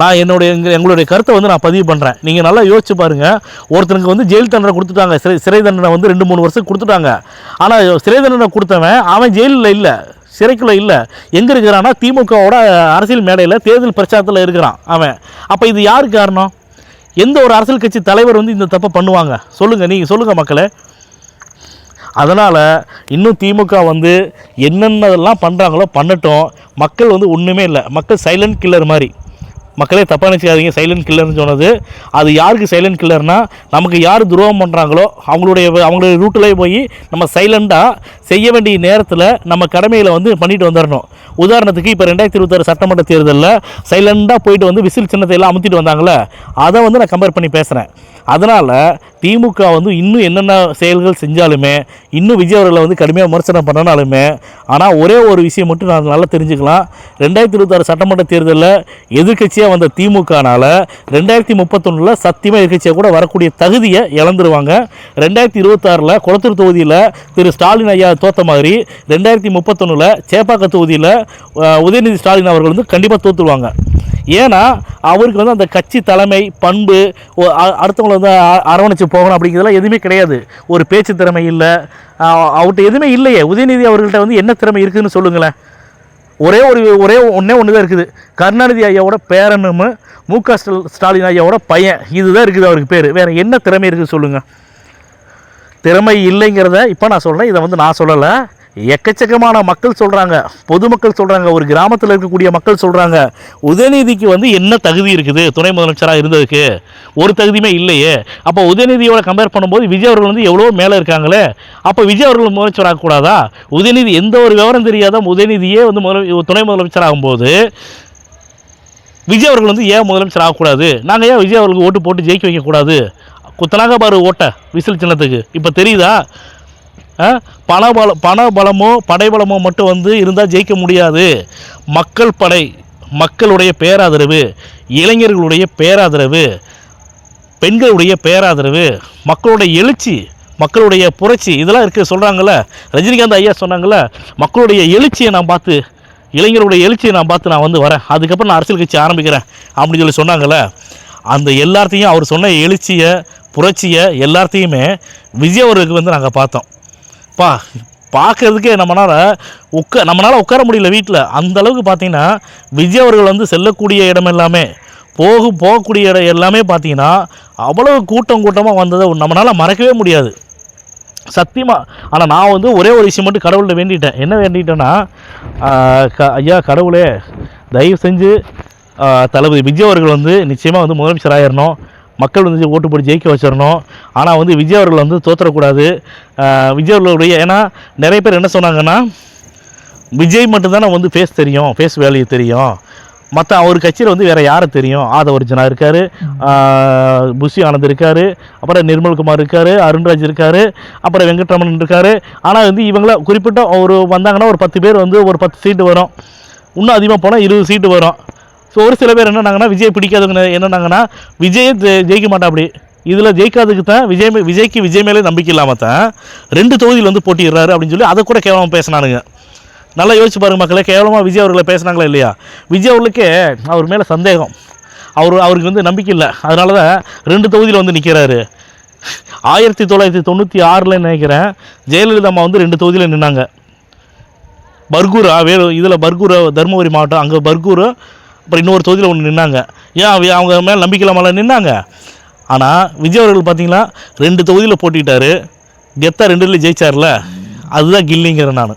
நான் எங்களுடைய கருத்தை வந்து நான் பதிவு பண்ணுறேன். நீங்கள் நல்லா யோசிச்சு பாருங்கள். ஒருத்தனுக்கு வந்து ஜெயில் தண்டனை கொடுத்துட்டாங்க, சிறை தண்டனை வந்து 2-3 வருஷம் கொடுத்துட்டாங்க. ஆனால் சிறை தண்டனை கொடுத்தவன் அவன் ஜெயிலில் இல்லை, சிறைக்குள்ளே இல்லை. எங்கே இருக்கிறான்னா திமுகவோட அரசியல் மேடையில் தேர்தல் பிரச்சாரத்தில் இருக்கிறான் அவன். அப்போ இது யாரு காரணம்? எந்த ஒரு அரசியல் கட்சி தலைவர் வந்து இந்த தப்பை பண்ணுவாங்க? சொல்லுங்கள், நீங்கள் சொல்லுங்கள் மக்களே. அதனால் இன்னும் திமுக வந்து என்னென்னதெல்லாம் பண்ணுறாங்களோ பண்ணட்டும். மக்கள் வந்து ஒன்றுமே இல்லை. மக்கள் சைலண்ட் கில்லர் மாதிரி. மக்களே தப்பாக நினச்சிக்காதீங்க. சைலண்ட் கில்லர்னு சொன்னது அது யாருக்கு சைலண்ட் கில்லர்னா, நமக்கு யார் துரோகம் பண்ணுறாங்களோ அவங்களுடைய ரூட்டிலே போய் நம்ம சைலண்டாக செய்ய வேண்டிய நேரத்தில் நம்ம கடமையில் வந்து பண்ணிட்டு வந்துடணும். உதாரணத்துக்கு இப்போ 2026 சட்டமன்ற தேர்தலில் சைலண்டாக போயிட்டு வந்து விசில் சின்னத்தை எல்லாம் அமுத்திட்டு வந்தாங்களே, அதை வந்து நான் கம்பேர் பண்ணி பேசுகிறேன். அதனால் திமுக வந்து இன்னும் என்னென்ன செயல்கள் செஞ்சாலுமே, இன்னும் விஜய் அவர்களை வந்து கடுமையாக விமர்சனம் பண்ணனாலுமே, ஆனால் ஒரே ஒரு விஷயம் மட்டும் நான் நல்லா தெரிஞ்சுக்கலாம். 2026 சட்டமன்ற தேர்தலில் எதிர்கட்சியாக வந்த திமுகனால் 2031 சத்தியமாக எதிர்கட்சியாக கூட வரக்கூடிய தகுதியை இழந்துருவாங்க. 2026 குளத்தூர் தொகுதியில் திரு ஸ்டாலின் ஐயா தோற்ற மாதிரி 2031 சேப்பாக்க தொகுதியில் உதயநிதி ஸ்டாலின் அவர்கள் வந்து கண்டிப்பாக தோற்றுருவாங்க. ஏன்னா அவருக்கு வந்து அந்த கட்சி தலைமை பண்பு, அடுத்தவங்களை வந்து அரவணைச்சு போகணும் அப்படிங்கிறதுலாம் எதுவுமே கிடையாது. ஒரு பேச்சு திறமை இல்லை, அவர்கிட்ட எதுவுமே இல்லையே. உதயநிதி அவர்கள்ட்ட வந்து என்ன திறமை இருக்குதுன்னு சொல்லுங்களேன். ஒன்று தான் இருக்குது. கருணாநிதி ஐயாவோட பேரனும் மு.க. ஸ்டாலின் ஐயாவோட பையன், இதுதான் இருக்குது அவருக்கு பேர். வேறு என்ன திறமை இருக்குது சொல்லுங்கள்? திறமை இல்லைங்கிறத இப்போ நான் சொல்கிறேன், இதை வந்து நான் சொல்லலை. எக்கச்சக்கமான மக்கள் சொல்கிறாங்க, பொதுமக்கள் சொல்கிறாங்க, ஒரு கிராமத்தில் இருக்கக்கூடிய மக்கள் சொல்கிறாங்க, உதயநிதிக்கு வந்து என்ன தகுதி இருக்குது துணை முதலமைச்சராக இருந்ததுக்கு? ஒரு தகுதியுமே இல்லையே. அப்போ உதயநிதியோட கம்பேர் பண்ணும்போது விஜய் அவர்கள் வந்து எவ்வளோ மேலே இருக்காங்களே. அப்போ விஜய் அவர்கள் முதலமைச்சர் ஆகக்கூடாதா? உதயநிதி எந்த ஒரு விவரம் தெரியாத உதயநிதியே வந்து துணை முதலமைச்சர் ஆகும்போது விஜய் அவர்கள் வந்து ஏன் முதலமைச்சர் ஆகக்கூடாது? நாங்கள் ஏன் விஜய் அவர்களுக்கு ஓட்டு போட்டு ஜெயிக்க வைக்கக்கூடாது? குத்தனாக பாரு ஓட்ட விசில் சின்னத்துக்கு. இப்போ தெரியுதா? பணபலமோ படைபலமோ மட்டும் வந்து இருந்தால் ஜெயிக்க முடியாது. மக்கள் படை, மக்களுடைய பேராதரவு, இளைஞர்களுடைய பேராதரவு, பெண்களுடைய பேராதரவு, மக்களுடைய எழுச்சி, மக்களுடைய புரட்சி, இதெல்லாம் இருக்குது. சொல்கிறாங்கள்ல, ரஜினிகாந்த் ஐயா சொன்னாங்கள்ல, மக்களுடைய எழுச்சியை நான் பார்த்து, இளைஞருடைய எழுச்சியை நான் பார்த்து நான் வந்து வரேன், அதுக்கப்புறம் நான் அரசியல் கட்சி ஆரம்பிக்கிறேன் அப்படின்னு சொல்லி சொன்னாங்கள்ல. அந்த எல்லாத்தையும் அவர் சொன்ன எழுச்சியை, புரட்சியை எல்லாத்தையுமே விஜய் அவர்களுக்கு வந்து நாங்கள் பார்த்தோம். பார்க்கறதுக்கே நம்மளால் உட்கார முடியல வீட்டில். அந்தளவுக்கு பார்த்தீங்கன்னா விஜய் அவர்கள் வந்து செல்லக்கூடிய இடம் எல்லாமே, போகக்கூடிய இடம் எல்லாமே பார்த்தீங்கன்னா அவ்வளோ கூட்டமாக வந்ததை நம்மளால் மறக்கவே முடியாது சத்தியமாக. ஆனால் நான் வந்து ஒரே ஒரு விஷயம் மட்டும் கடவுள்கிட்ட வேண்டிட்டேன். என்ன வேண்டிட்டேன்னா, ஐயா கடவுளே, தயவு செஞ்சு தளபதி விஜய் அவர்கள் வந்து நிச்சயமாக வந்து முதலமைச்சர் ஆயிடணும், மக்கள் வந்து ஓட்டு போட்டு ஜெயிக்க வச்சிடணும். ஆனால் வந்து விஜய் அவர்கள் வந்து தோற்றக்கூடாது. விஜய் அவர்களுடைய, ஏன்னா நிறைய பேர் என்ன சொன்னாங்கன்னா, விஜய் மட்டும்தானே வந்து ஃபேஸ் தெரியும், ஃபேஸ் வேல்யூ தெரியும், மற்ற அவர் கட்சியில் வந்து வேறு யாரை தெரியும்? ஆதவர்ஜனா இருக்கார், புஷி ஆனந்த் இருக்கார், அப்புறம் நிர்மல்குமார் இருக்கார், அருண்ராஜ் இருக்கார், அப்புறம் வெங்கட்ரமணன் இருக்கார். ஆனால் வந்து இவங்கள குறிப்பிட்ட ஒரு வந்தாங்கன்னா ஒரு 10 பேர் வந்து ஒரு 10 சீட்டு வரும், இன்னும் அதிகமாக போனால் 20 சீட்டு வரும். ஸோ ஒரு சில பேர் என்னன்னாங்கன்னா, விஜய் பிடிக்காதவங்க என்னன்னாங்கன்னா, விஜய் ஜெயிக்க மாட்டா. அப்படி இதில் ஜெயிக்காதுக்கு தான் விஜய்க்கு விஜய் மேலே நம்பிக்கை இல்லாமல் தான் 2 தொகுதியில் வந்து போட்டிடுறாரு அப்படின்னு சொல்லி அதை கூட கேவலமாக பேசினானுங்க. நல்லா யோசிச்சு பாருங்க மக்களே, கேவலமாக விஜய் அவர்களை பேசுனாங்களா இல்லையா? விஜய் அவர்களுக்கே அவர் மேலே சந்தேகம், அவருக்கு வந்து நம்பிக்கை இல்லை. அதனால தான் 2 தொகுதியில் வந்து நிற்கிறாரு. 1996 நினைக்கிறேன் ஜெயலலிதா அம்மா வந்து 2 தொகுதியில் நின்னாங்க. பர்கூரா இதில் பர்கூர் தருமபுரி மாவட்டம், அங்கே பர்கூர், அப்புறம் இன்னொரு தொகுதியில் ஒன்று நின்னாங்க. ஏன் அவங்க மேலே நம்பிக்கை இல்லாமல் நின்னாங்க. ஆனால் விஜய் அவர்கள் பார்த்தீங்களா 2 தொகுதியில் போட்டிட்டார், கெத்தா 2 ஜெயிச்சார்ல, அதுதான் கில்லிங்கிறேன் நான்.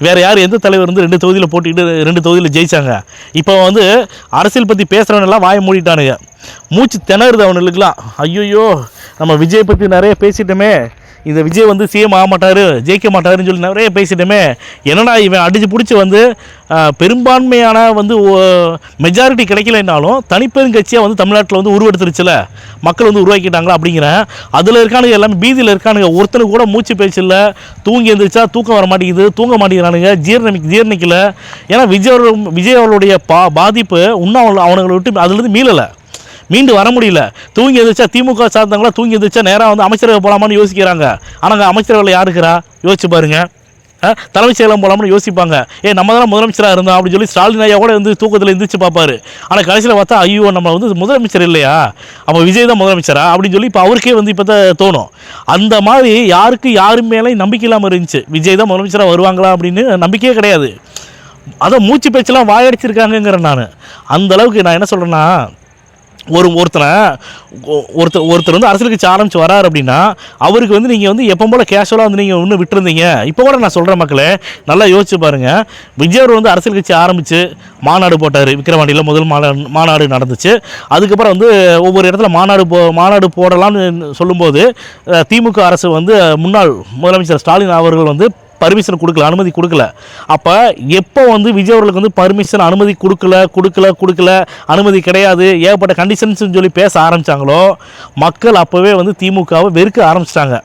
வேறு யார் எந்த தலைவர் வந்து 2 தொகுதியில் போட்டிட்டு 2 தொகுதியில் ஜெயித்தாங்க? இப்போ வந்து அரசியல் பற்றி பேசுகிறவனெல்லாம் வாயை மூடிட்டானுங்க. மூச்சு திணறுது அவனுக்குலாம். ஐயோ நம்ம விஜய் பற்றி நிறைய பேசிட்டோமே, இந்த விஜய் வந்து சிஎம் ஆக மாட்டார், ஜெயிக்க மாட்டாருன்னு சொல்லி நிறைய பேசிட்டோமே, என்னடா இவன் அடித்து பிடிச்சி வந்து பெரும்பான்மையான வந்து மெஜாரிட்டி கிடைக்கலைன்னாலும் தனிப்பெருங்கட்சியாக வந்து தமிழ்நாட்டில் வந்து உருவெடுத்துருச்சுல, மக்கள் வந்து உருவாக்கிட்டாங்களா அப்படிங்கிறேன். அதில் இருக்கானுங்க எல்லாமே பீதியில் இருக்கானுங்க. ஒருத்தனுக்கு கூட மூச்சு பேச்சு இல்லை, தூங்கி எழுந்திரிச்சா தூக்கம் வர மாட்டேங்குது, தூங்க மாட்டேங்கிறானுங்க, ஜீரணிக்கல. ஏன்னா விஜய் அவர்களுடைய பாதிப்பு இன்னும் அவனுங்களை விட்டு அதுலேருந்து மீண்டு வர முடியல. தூங்கி எந்திரிச்சா திமுக சார்ந்தவங்களா தூங்கி எந்திரிச்சா நேராக வந்து அமைச்சரவை போகலாமான்னு யோசிக்கிறாங்க. ஆனால் அமைச்சரவையில் யாருக்குறா யோசிச்சு பாருங்க. தலைமைச் செயலம் போகலாம்னு யோசிப்பாங்க. நம்ம தான் முதலமைச்சராக இருந்தோம் அப்படின்னு சொல்லி ஸ்டாலின் ஐயா கூட வந்து தூக்கத்தில் எந்திரிச்சு பார்ப்பாரு. ஆனால் கடைசியில் பார்த்தா ஐயோ நம்ம வந்து முதலமைச்சர் இல்லையா, அப்போ விஜய் தான் முதலமைச்சரா அப்படின்னு சொல்லி இப்போ அவருக்கே வந்து இப்போ தான் தோணும். அந்த மாதிரி யாரு மேலே நம்பிக்கை இல்லாமல் இருந்துச்சு. விஜய் தான் முதலமைச்சராக வருவாங்களா அப்படின்னு நம்பிக்கையே கிடையாது. அதான் மூச்சு பேச்செல்லாம் வாயடிச்சிருக்காங்கங்கிறேன் நான். அந்தளவுக்கு நான் என்ன சொல்கிறேன்னா, ஒருத்தர் வந்து அரசியல் கட்சி ஆரம்பித்து வராரு அப்படின்னா அவருக்கு வந்து நீங்கள் வந்து எப்போ போல் கேஷுவலாக வந்து நீங்கள் இன்னும் விட்டுருந்தீங்க. இப்போ கூட நான் சொல்கிறேன் மக்களே, நல்லா யோசிச்சு பாருங்கள். விஜய் வந்து அரசியல் கட்சி ஆரம்பித்து மாநாடு போட்டார். விக்கிரவாண்டியில் முதல் மாநாடு நடந்துச்சு. அதுக்கப்புறம் வந்து ஒவ்வொரு இடத்துல மாநாடு போடலாம்னு சொல்லும்போது திமுக அரசு வந்து முன்னாள் முதலமைச்சர் ஸ்டாலின் அவர்கள் வந்து பர்மிஷன் கொடுக்கல, அனுமதி கொடுக்கல. அப்போ எப்போ வந்து விஜய் அவர்களுக்கு வந்து பர்மிஷன் அனுமதி கொடுக்கல அனுமதி கிடையாது, ஏகப்பட்ட கண்டிஷன்ஸ்னு சொல்லி பேச ஆரம்பித்தாங்களோ மக்கள் அப்போவே வந்து திமுகவை வெறுக்க ஆரம்பிச்சிட்டாங்க.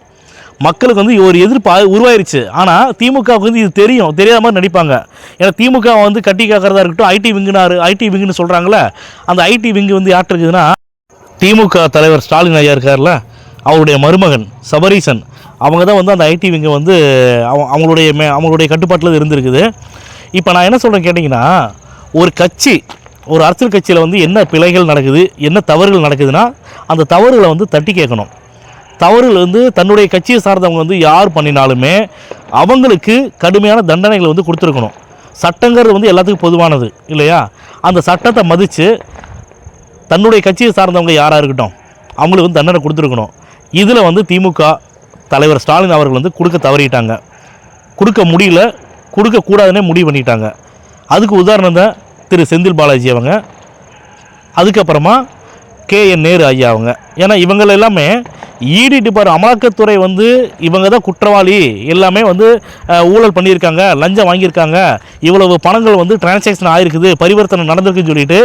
மக்களுக்கு வந்து ஒரு எதிர்ப்பு உருவாயிருச்சு. ஆனால் திமுகவுக்கு வந்து இது தெரியாத மாதிரி நடிப்பாங்க. ஏன்னா திமுக வந்து கட்டி காக்கிறதா இருக்கட்டும், ஐடி விங்குன்னு சொல்கிறாங்களே, அந்த ஐடி விங்கு வந்து யார்கிட்ட இருக்குதுன்னா திமுக தலைவர் ஸ்டாலின் ஐயா இருக்கார்ல, அவருடைய மருமகன் சபரீசன், அவங்க தான் வந்து அந்த ஐடி விங்கை வந்து அவங்களுடைய கட்டுப்பாட்டில் இருந்திருக்குது. இப்போ நான் என்ன சொல்கிறேன் கேட்டிங்கன்னா, ஒரு அரசியல் கட்சியில் வந்து என்ன பிழைகள் நடக்குது, என்ன தவறுகள் நடக்குதுன்னா அந்த தவறுகளை வந்து தட்டி கேட்கணும். தவறுகள் வந்து தன்னுடைய கட்சியை சார்ந்தவங்க வந்து யார் பண்ணினாலுமே அவங்களுக்கு கடுமையான தண்டனைகளை வந்து கொடுத்துருக்கணும். சட்டங்கிறது வந்து எல்லாத்துக்கும் பொதுவானது இல்லையா? அந்த சட்டத்தை மதித்து தன்னுடைய கட்சியை சார்ந்தவங்க யாராக இருக்கட்டும் அவங்களுக்கு வந்து தண்டனை கொடுத்துருக்கணும். இதில் வந்து திமுக தலைவர் ஸ்டாலின் அவர்கள் வந்து கொடுக்க தவறிட்டாங்க, கொடுக்க முடியல, கொடுக்கக்கூடாதுன்னே முடிவு பண்ணிட்டாங்க. அதுக்கு உதாரணம் தான் திரு செந்தில் பாலாஜி அவங்க, அதுக்கப்புறமா KN நேரு ஐயா அவங்க. ஏன்னா இவங்க எல்லாமே இடி டிபார்ட் அமலாக்கத்துறை வந்து இவங்க தான் குற்றவாளி, எல்லாமே வந்து ஊழல் பண்ணியிருக்காங்க, லஞ்சம் வாங்கியிருக்காங்க, இவ்வளவு பணங்கள் வந்து டிரான்சாக்ஷன் ஆகிருக்குது, பரிவர்த்தனை நடந்திருக்குன்னு சொல்லிட்டு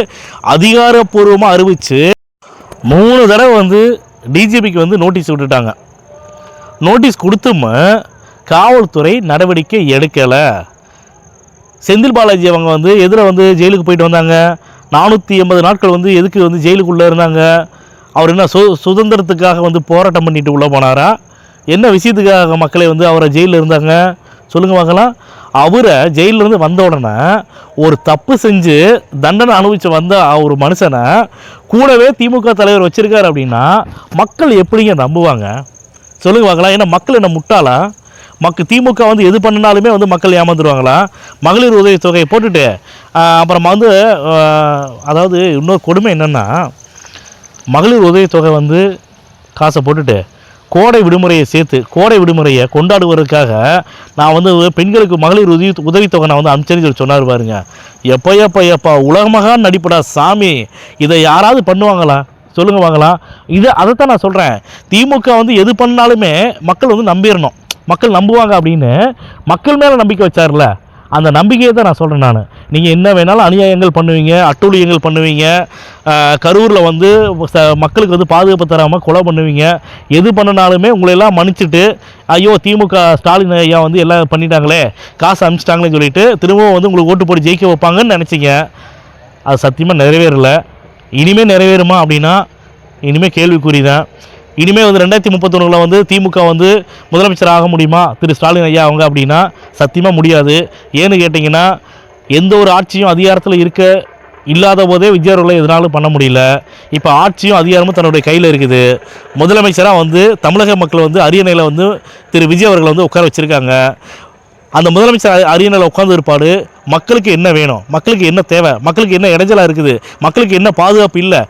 அதிகாரப்பூர்வமாக அறிவித்து 3 தடவை வந்து டிஜிபிக்கு வந்து நோட்டீஸ் விட்டுட்டாங்க. நோட்டீஸ் கொடுத்தும் காவல்துறை நடவடிக்கை எடுக்கலை. செந்தில் பாலாஜி அவங்க வந்து எதில் வந்து ஜெயிலுக்கு போயிட்டு வந்தாங்க, 480 நாட்கள் வந்து எதுக்கு வந்து ஜெயிலுக்குள்ளே இருந்தாங்க? அவர் என்ன சுதந்திரத்துக்காக வந்து போராட்டம் பண்ணிட்டு உள்ளே போனாரா? என்ன விஷயத்துக்காக மக்களை வந்து அவரை ஜெயிலில் இருந்தாங்க சொல்லுங்கள் பார்க்கலாம். அவரை ஜெயிலிருந்து வந்த உடனே ஒரு தப்பு செஞ்சு தண்டனை அனுபவித்து வந்த ஒரு மனுஷனை கூடவே திமுக தலைவர் வச்சுருக்காரு அப்படின்னா மக்கள் எப்படிங்க நம்புவாங்க சொல்லுங்க பார்க்கலாம். ஏன்னா மக்கள் என்ன முட்டாளா? திமுக வந்து எது பண்ணினாலுமே வந்து மக்கள் ஏமாந்துருவாங்களா? மகளிர் உதவி தொகையை போட்டுட்டு அப்புறமா வந்து அதாவது இன்னொரு கொடுமை என்னென்னா, மகளிர் உதவி தொகை வந்து காசை போட்டுட்டு கோடை விடுமுறையை கொண்டாடுவதற்காக நான் வந்து பெண்களுக்கு மகளிர் உதவித்தொகை நான் வந்து அனுப்பிச்சேன்னு சொன்னார் பாருங்க. எப்பா உலகமாக நடிப்படா சாமி, இதை யாராவது பண்ணுவாங்களா சொல்லுங்க வாங்கலாம். அதைத்தான் நான் சொல்கிறேன். திமுக வந்து எது பண்ணாலுமே மக்கள் வந்து நம்பிடணும், மக்கள் நம்புவாங்க அப்படின்னு மக்கள் மேலே நம்பிக்கை வச்சார்ல, அந்த நம்பிக்கையை தான் நான் சொல்கிறேன். நான் நீங்கள் என்ன வேணாலும் அநியாயங்கள் பண்ணுவீங்க, அட்டூழியங்கள் பண்ணுவீங்க, கரூரில் வந்து மக்களுக்கு வந்து பாதுகாப்பு தராமல் கொலை பண்ணுவீங்க, எது பண்ணினாலுமே உங்களையெல்லாம் மன்னிச்சுட்டு ஐயோ திமுக ஸ்டாலின் ஐயா வந்து எல்லாம் பண்ணிட்டாங்களே, காசு அனுப்பிச்சிட்டாங்களேன்னு சொல்லிட்டு திரும்பவும் வந்து உங்களுக்கு ஓட்டு போட்டு ஜெயிக்க வைப்பாங்கன்னு நினச்சிங்க. அது சத்தியமாக நிறைவேறலை. இனிமேல் நிறைவேறுமா அப்படின்னா இனிமேல் கேள்விக்குறி தான். இனிமேல் வந்து 2031 வந்து திமுக வந்து முதலமைச்சர் ஆக முடியுமா திரு ஸ்டாலின் ஐயா அவங்க அப்படின்னா சத்தியமாக முடியாது. ஏன்னு கேட்டிங்கன்னா எந்த ஒரு ஆட்சியும் அதிகாரத்தில் இல்லாத போதே விஜய் அவர்களை எதனாலும் பண்ண முடியல. இப்போ ஆட்சியும் அதிகாரமும் தன்னுடைய கையில் இருக்குது. முதலமைச்சராக வந்து தமிழக மக்கள் வந்து அரியணையில் வந்து திரு விஜய் அவர்களை வந்து உட்கார வச்சுருக்காங்க. அந்த முதலமைச்சர் அரியணையில் உட்கார்ந்து இருப்பாடு. மக்களுக்கு என்ன வேணும், மக்களுக்கு என்ன தேவை, மக்களுக்கு என்ன இடைஞ்சலாக இருக்குது, மக்களுக்கு என்ன பாதுகாப்பு இல்லை,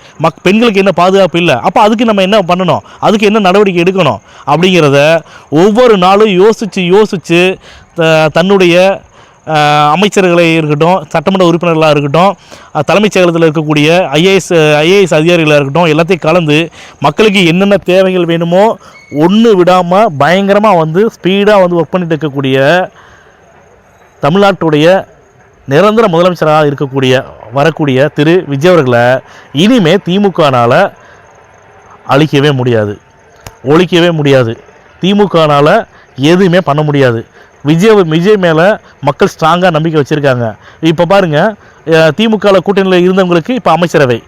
பெண்களுக்கு என்ன பாதுகாப்பு இல்லை, அப்போ அதுக்கு நம்ம என்ன பண்ணணும், அதுக்கு என்ன நடவடிக்கை எடுக்கணும் அப்படிங்கிறத ஒவ்வொரு நாளும் யோசித்து தன்னுடைய அமைச்சர்களை இருக்கட்டும், சட்டமன்ற உறுப்பினர்களாக இருக்கட்டும், தலைமைச் செயலகத்தில் இருக்கக்கூடிய ஐஏஎஸ் அதிகாரிகளாக இருக்கட்டும், எல்லாத்தையும் கலந்து மக்களுக்கு என்னென்ன தேவைகள் வேணுமோ ஒன்று விடாமல் பயங்கரமாக வந்து ஸ்பீடாக வந்து ஒர்க் பண்ணிட்டு இருக்கக்கூடிய தமிழ்நாட்டுடைய நிரந்தர முதலமைச்சராக வரக்கூடிய திரு விஜய் அவர்களை இனிமேல் திமுகனால் அழிக்கவே முடியாது, ஒழிக்கவே முடியாது. திமுகனால் எதுவுமே பண்ண முடியாது. விஜய் மேலே மக்கள் ஸ்ட்ராங்காக நம்பிக்கை வச்சுருக்காங்க. இப்போ பாருங்கள், திமுகவில் கூட்டணியில் இருந்தவங்களுக்கு இப்போ அமைச்சரவை,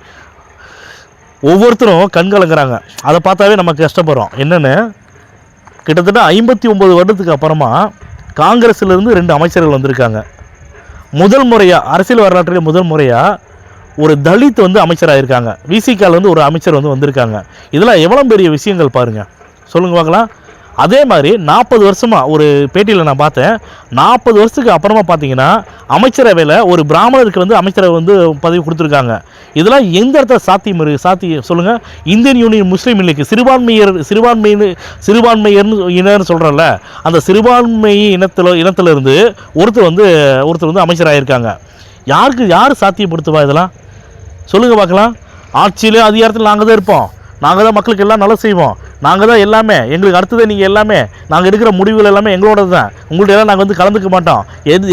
ஒவ்வொருத்தரும் கண்கலங்குறாங்க. அதை பார்த்தாவே நமக்கு கஷ்டப்படுறோம். என்னென்னு, கிட்டத்தட்ட 59 வருடத்துக்கு அப்புறமா காங்கிரஸ்லேருந்து 2 அமைச்சர்கள் வந்திருக்காங்க. முதல் முறையாக அரசியல் வரலாற்றில் முதல் முறையாக ஒரு தலித் வந்து அமைச்சராக இருக்காங்க. விசிகாவில் வந்து ஒரு அமைச்சர் வந்து வந்திருக்காங்க. இதெல்லாம் எவ்வளோ பெரிய விஷயங்கள் பாருங்கள், சொல்லுங்கள் பார்க்கலாம். அதே மாதிரி 40 வருஷமாக ஒரு பேட்டியில் நான் பார்த்தேன், 40 வருஷத்துக்கு அப்புறமா பார்த்தீங்கன்னா அமைச்சரவையில் ஒரு பிராமணருக்கு வந்து அமைச்சரவை வந்து பதவி கொடுத்துருக்காங்க. இதெல்லாம் எந்த இடத்துல சாத்தியம் சொல்லுங்கள். இந்தியன் யூனியன் முஸ்லீம் லீக் சிறுபான்மையினர்னு சொல்கிறோம்ல, அந்த சிறுபான்மை இனத்திலிருந்து ஒருத்தர் வந்து அமைச்சராக இருக்காங்க. யார் சாத்தியப்படுத்துவா இதெல்லாம் சொல்லுங்கள் பார்க்கலாம். ஆட்சியிலே அதிகாரத்தில் நாங்கள் தான் இருப்போம், நாங்கள் தான் மக்களுக்கு எல்லாம் நல்லா செய்வோம், நாங்கள் தான் எல்லாமே, எங்களுக்கு அடுத்ததே நீங்கள் எல்லாமே, நாங்கள் எடுக்கிற முடிவுகள் எல்லாமே எங்களோடது தான், உங்கள்ட்ட எல்லாம் நாங்கள் வந்து கலந்துக்க மாட்டோம்.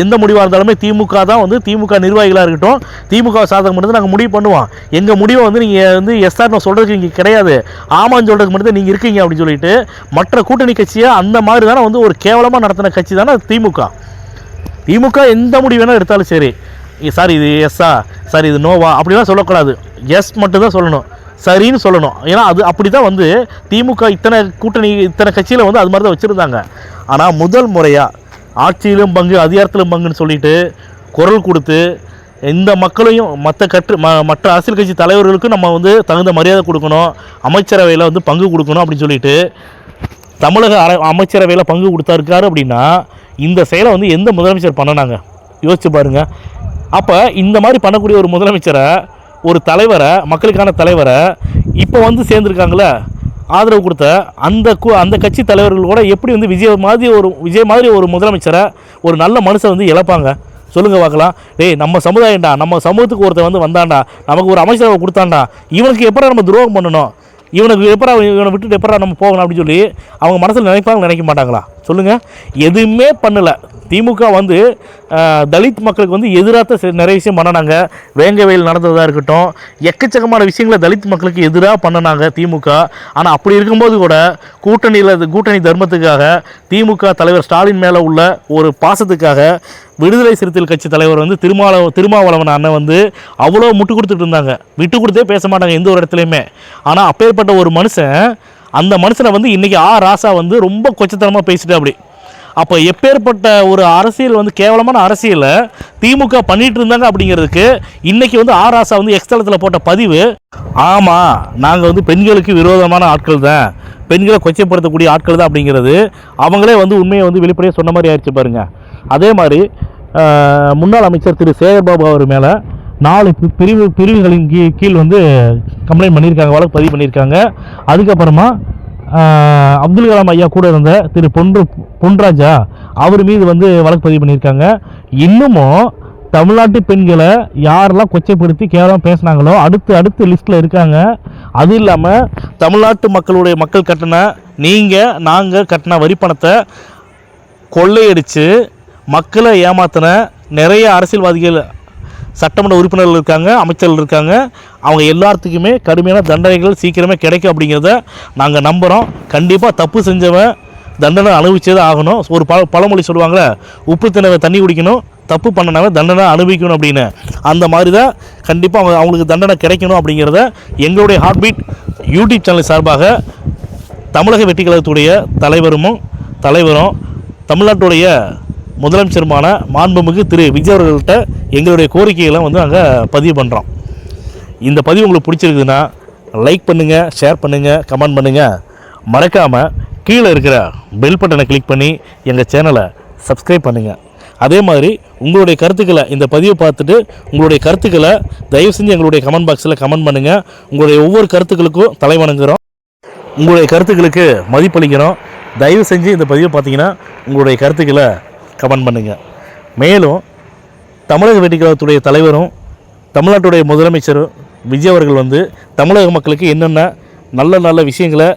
எந்த முடிவாக இருந்தாலுமே திமுக தான் வந்து, திமுக நிர்வாகிகளாக இருக்கட்டும், திமுக சாதகம் மட்டும் நாங்கள் முடிவு பண்ணுவோம். எங்கள் முடிவை வந்து நீங்கள் வந்து எஸ்ஆர்னு சொல்கிறதுக்கு இங்கே கிடையாது, ஆமான்னு சொல்கிறதுக்கு மட்டும் தான் நீங்கள் இருக்கீங்க அப்படின்னு சொல்லிட்டு மற்ற கூட்டணி கட்சியாக அந்த மாதிரி தானே வந்து ஒரு கேவலமாக நடத்தின கட்சி தானே திமுக. எந்த முடிவு வேணால் எடுத்தாலும் சரி, சார் இது எஸ்ஸா, சார் இது நோவா அப்படிலாம் சொல்லக்கூடாது, எஸ் மட்டும்தான் சொல்லணும், சரின்னு சொல்லணும். ஏன்னா அது அப்படி தான் வந்து திமுக இத்தனை கட்சியில் வந்து அது மாதிரி தான் வச்சுருந்தாங்க. ஆனால் முதல் முறையாக ஆட்சியிலும் பங்கு அதிகாரத்திலும் பங்குன்னு சொல்லிட்டு குரல் கொடுத்து இந்த மக்களையும் மற்ற அரசியல் கட்சி தலைவர்களுக்கும் நம்ம வந்து தகுந்த மரியாதை கொடுக்கணும், அமைச்சரவையில் வந்து பங்கு கொடுக்கணும் அப்படின்னு சொல்லிட்டு தமிழக அமைச்சரவையில் பங்கு கொடுத்தாருக்காரு. அப்படின்னா இந்த செயலை வந்து எந்த முதலமைச்சர் பண்ணனாங்க யோசிச்சு பாருங்கள். அப்போ இந்த மாதிரி பண்ணக்கூடிய ஒரு முதலமைச்சரை, ஒரு தலைவரை, மக்களுக்கான தலைவரை இப்போ வந்து சேர்ந்துருக்காங்களே ஆதரவு கொடுத்த அந்த கட்சி தலைவர்கள் கூட எப்படி வந்து விஜய் மாதிரி ஒரு முதலமைச்சரை, ஒரு நல்ல மனுஷன் வந்து இழப்பாங்க சொல்லுங்கள் பார்க்கலாம். நம்ம சமுதாயம்டா, நம்ம சமூகத்துக்கு ஒருத்தர் வந்து வந்தாண்டா, நமக்கு ஒரு அமைச்சரவை கொடுத்தாண்டா, இவனுக்கு எப்படா நம்ம துரோகம் பண்ணணும், இவனை விட்டுட்டு எப்படா நம்ம போகணும் அப்படின்னு சொல்லி அவங்க மனசில் நினைக்க மாட்டாங்களா சொல்லுங்கள். எதுவுமே பண்ணலை. திமுக வந்து தலித் மக்களுக்கு வந்து எதிராக நிறைய விஷயம் பண்ணினாங்க. வேங்கவேல் நடந்ததாக இருக்கட்டும், எக்கச்சக்கமான விஷயங்களை தலித் மக்களுக்கு எதிராக பண்ணினாங்க திமுக. ஆனால் அப்படி இருக்கும்போது கூட கூட்டணி தர்மத்துக்காக, திமுக தலைவர் ஸ்டாலின் மேலே உள்ள ஒரு பாசத்துக்காக விடுதலை சிறுத்தைகள் கட்சி தலைவர் வந்து திருமாவளவன் அண்ணன் வந்து அவ்வளோ முட்டு கொடுத்துட்டு இருந்தாங்க. விட்டு கொடுத்தே பேச மாட்டாங்க எந்த ஒரு இடத்துலையுமே. ஆனால் அப்பேற்பட்ட ஒரு மனுஷன், அந்த மனுஷனை வந்து இன்றைக்கி ராசா வந்து ரொம்ப கொச்சத்தனமாக பேசிட்டு அப்படி. அப்போ எப்பேற்பட்ட ஒரு அரசியல் வந்து கேவலமான அரசியலை திமுக பண்ணிகிட்டு இருந்தாங்க அப்படிங்கிறதுக்கு இன்றைக்கி வந்து ராசா வந்து எக்ஸ்தலத்தில் போட்ட பதிவு, ஆமாம் நாங்கள் வந்து பெண்களுக்கு விரோதமான ஆட்கள் தான், பெண்களை கொச்சைப்படுத்தக்கூடிய ஆட்கள் தான் அப்படிங்கிறது அவங்களே வந்து உண்மையை வந்து வெளிப்படையாக சொன்ன மாதிரி ஆயிடுச்சு பாருங்கள். அதே மாதிரி முன்னாள் அமைச்சர் திரு சேகர்பாபு அவர் மேலே 4 பிரிவுகளின் கீழ் வந்து கம்ப்ளைண்ட் பண்ணியிருக்காங்க, வழக்கு பதிவு பண்ணியிருக்காங்க. அதுக்கப்புறமா அப்துல் கலாம் ஐயா கூட இருந்த திரு பொன்ராஜா அவர் மீது வந்து வழக்கு பதிவு பண்ணியிருக்காங்க. இன்னமும் தமிழ்நாட்டு பெண்களை யாரெல்லாம் கொச்சைப்படுத்தி கேவலம் பேசினாங்களோ அடுத்து லிஸ்ட்டில் இருக்காங்க. அது இல்லாமல் தமிழ்நாட்டு மக்கள் கட்டின நாங்கள் கட்டின வரி பணத்தை கொள்ளையடித்து மக்களை ஏமாத்தின நிறைய அரசியல்வாதிகள், சட்டமன்ற உறுப்பினர்கள் இருக்காங்க, அமைச்சர்கள் இருக்காங்க. அவங்க எல்லாத்துக்குமே கடுமையான தண்டனைகள் சீக்கிரமே கிடைக்கும் அப்படிங்கிறத நாங்கள் நம்புகிறோம். கண்டிப்பாக தப்பு செஞ்சவன் தண்டனை அனுபவிச்சே தான் ஆகணும். ஒரு பழமொழி சொல்லுவாங்களே, உப்பு தினவை தண்ணி குடிக்கணும், தப்பு பண்ணனவன் தண்டனை அனுபவிக்கணும் அப்படின்னு. அந்த மாதிரி தான் கண்டிப்பாக அவங்களுக்கு தண்டனை கிடைக்கணும் அப்படிங்கிறத எங்களுடைய ஹார்ட்பீட் யூடியூப் சேனல் சார்பாக தமிழக வெற்றி கழகத்துடைய தலைவரும் தமிழ்நாட்டுடைய முதலமைச்சருமான மாண்புமிகு திரு விஜய் அவர்கள்ட்ட எங்களுடைய கோரிக்கைகளை வந்து நாங்கள் பதிவு பண்ணுறோம். இந்த பதிவு உங்களுக்கு பிடிச்சிருக்குதுன்னா லைக் பண்ணுங்கள், ஷேர் பண்ணுங்கள், கமெண்ட் பண்ணுங்கள். மறக்காமல் கீழே இருக்கிற பெல் பட்டனை கிளிக் பண்ணி எங்கள் சேனலை சப்ஸ்கிரைப் பண்ணுங்கள். அதே மாதிரி உங்களுடைய கருத்துக்களை இந்த பதிவை பார்த்துட்டு உங்களுடைய கருத்துக்களை தயவு செஞ்சு எங்களுடைய கமெண்ட் பாக்ஸில் கமெண்ட் பண்ணுங்கள். உங்களுடைய ஒவ்வொரு கருத்துக்களுக்கும் தலை வணங்குகிறோம், உங்களுடைய கருத்துக்களுக்கு மதிப்பளிக்கிறோம். தயவு செஞ்சு இந்த பதிவை பார்த்தீங்கன்னா உங்களுடைய கருத்துக்களை கமெண்ட் பண்ணுங்கள். மேலும் தமிழக வெற்றி கழகத்துடைய தலைவரும் தமிழ்நாட்டுடைய முதலமைச்சரும் விஜய் அவர்கள் வந்து தமிழக மக்களுக்கு என்னென்ன நல்ல நல்ல விஷயங்களை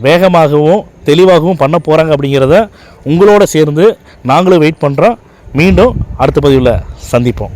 வேகமாகவும் தெளிவாகவும் பண்ண போகிறாங்க அப்படிங்கிறத உங்களோட சேர்ந்து நாங்களும் வெயிட் பண்ணுறோம். மீண்டும் அடுத்த பதிவில் சந்திப்போம்.